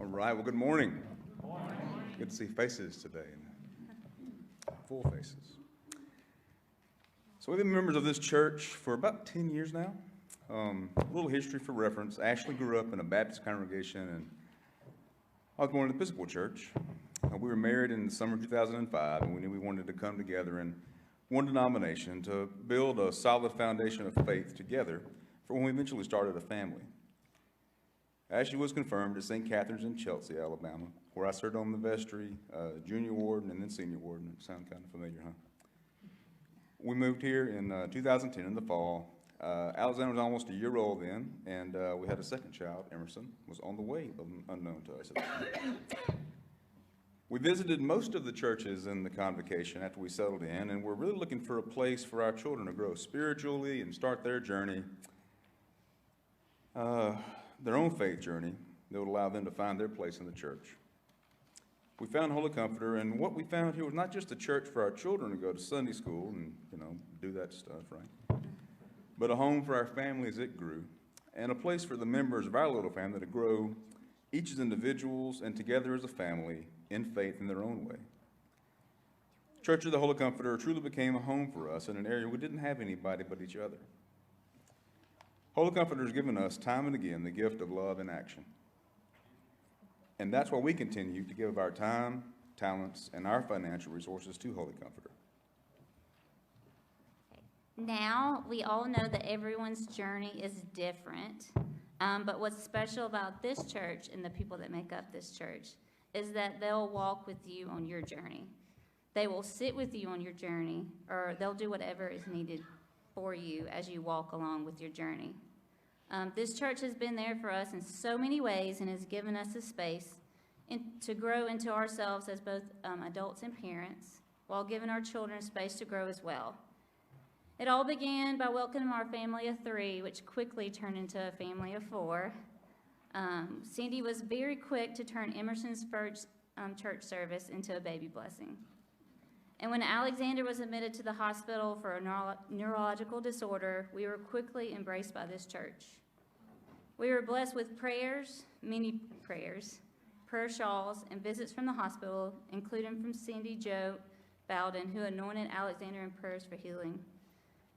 All right, well, good morning. Good morning. Good to see faces today, full faces. So we've been members of this church for about 10 years now. A little history for reference. Ashley grew up in a Baptist congregation, and I was born in the Episcopal Church. We were married in the summer of 2005, and we knew we wanted to come together in one denomination to build a solid foundation of faith together for when we eventually started a family. Ashley was confirmed at St. Catherine's in Chelsea, Alabama, where I served on the vestry, junior warden, and then senior warden. Sound kind of familiar, huh? We moved here in 2010 in the fall. Alexander was almost a year old then, and we had a second child. Emerson was on the way, unknown to us at the time. We visited most of the churches in the convocation after we settled in, and we're really looking for a place for our children to grow spiritually and start their journey, their own faith journey that would allow them to find their place in the church. We found Holy Comforter, and what we found here was not just a church for our children to go to Sunday school and, do that stuff, right? But a home for our family as it grew, and a place for the members of our little family to grow, each as individuals and together as a family in faith in their own way. Church of the Holy Comforter truly became a home for us in an area we didn't have anybody but each other. Holy Comforter has given us time and again the gift of love in action. And that's why we continue to give our time, talents, and our financial resources to Holy Comforter. Now, we all know that everyone's journey is different, but what's special about this church and the people that make up this church is that they'll walk with you on your journey. They will sit with you on your journey, or they'll do whatever is needed for you as you walk along with your journey. This church has been there for us in so many ways and has given us a space to grow into ourselves as both adults and parents, while giving our children space to grow as well. It all began by welcoming our family of 3, which quickly turned into a family of 4. Cindy was very quick to turn Emerson's first church service into a baby blessing. And when Alexander was admitted to the hospital for a neurological disorder, we were quickly embraced by this church. We were blessed with prayers, many prayers, prayer shawls, and visits from the hospital, including from Cindy Jo Bowden, who anointed Alexander in prayers for healing,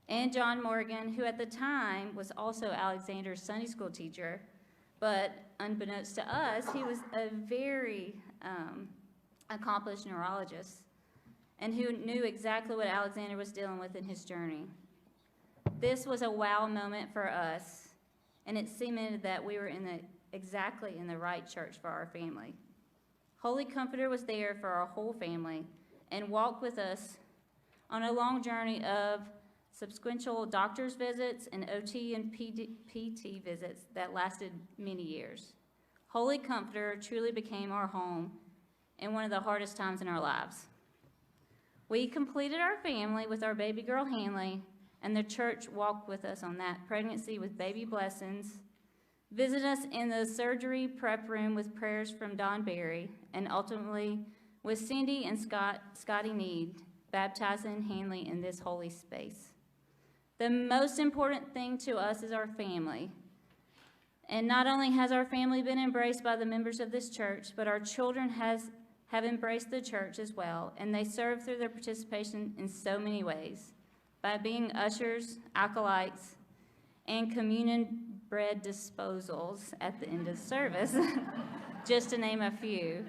and John Morgan, who at the time was also Alexander's Sunday school teacher, but unbeknownst to us, he was a very accomplished neurologist, and who knew exactly what Alexander was dealing with in his journey. This was a wow moment for us, and it cemented that we were exactly in the right church for our family. Holy Comforter was there for our whole family and walked with us on a long journey of subsequential doctor's visits and OT and PT visits that lasted many years. Holy Comforter truly became our home in one of the hardest times in our lives. We completed our family with our baby girl Hanley, and the church walked with us on that pregnancy with baby blessings, visited us in the surgery prep room with prayers from Don Berry, and ultimately with Cindy and Scotty Need, baptizing Hanley in this holy space. The most important thing to us is our family. And not only has our family been embraced by the members of this church, but our children have embraced the church as well, and they serve through their participation in so many ways, by being ushers, acolytes, and communion bread disposals at the end of the service, just to name a few.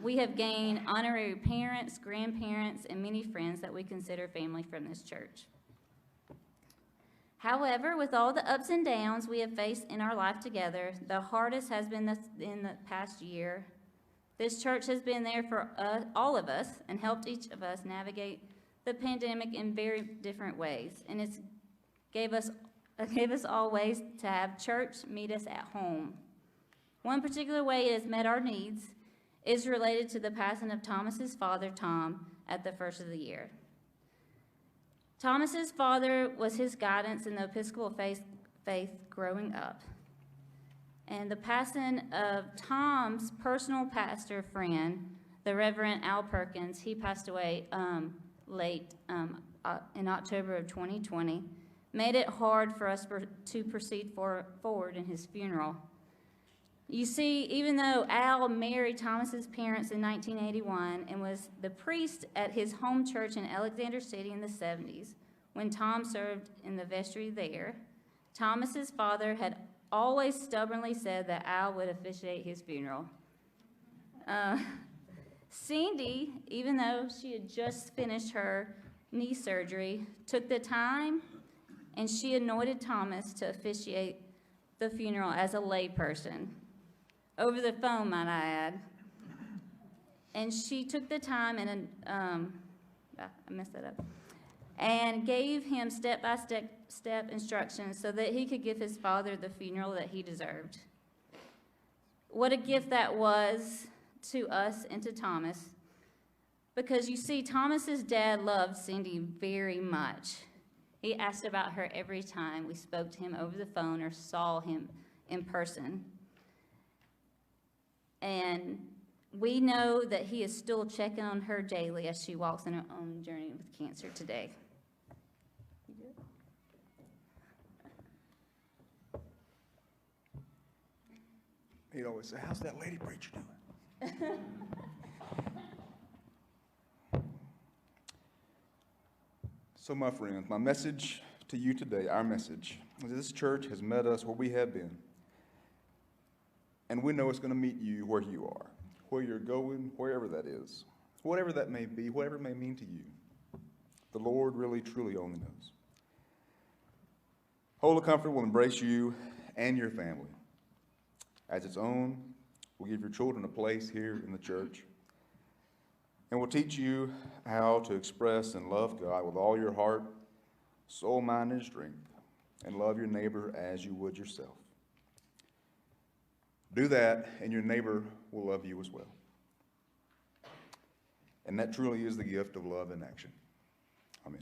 We have gained honorary parents, grandparents, and many friends that we consider family from this church. However, with all the ups and downs we have faced in our life together, the hardest has been in the past year. This church has been there for all of us and helped each of us navigate the pandemic in very different ways. And it gave us all ways to have church meet us at home. One particular way it has met our needs is related to the passing of Thomas's father, Tom, at the first of the year. Thomas's father was his guidance in the Episcopal faith growing up. And the passing of Tom's personal pastor friend, the Reverend Al Perkins, he passed away late in October of 2020, made it hard for us to proceed forward in his funeral. You see, even though Al married Thomas's parents in 1981 and was the priest at his home church in Alexander City in the 70s, when Tom served in the vestry there, Thomas's father had always stubbornly said that Al would officiate his funeral. Cindy, even though she had just finished her knee surgery, took the time and she anointed Thomas to officiate the funeral as a lay person. Over the phone, might I add. And she took the time and, I messed that up, and gave him step-by-step instructions so that he could give his father the funeral that he deserved. What a gift that was to us and to Thomas, because you see, Thomas's dad loved Cindy very much. He asked about her every time we spoke to him over the phone or saw him in person. And we know that he is still checking on her daily as she walks in her own journey with cancer today. He'd always say, "How's that lady preacher doing?" So, my friends, my message to you today, our message, is this church has met us where we have been. And we know it's going to meet you where you are, where you're going, wherever that is, whatever that may be, whatever it may mean to you. The Lord really, truly only knows. Holy Comfort will embrace you and your family as its own. We'll give your children a place here in the church. And we'll teach you how to express and love God with all your heart, soul, mind, and strength, and love your neighbor as you would yourself. Do that, and your neighbor will love you as well. And that truly is the gift of love in action. Amen.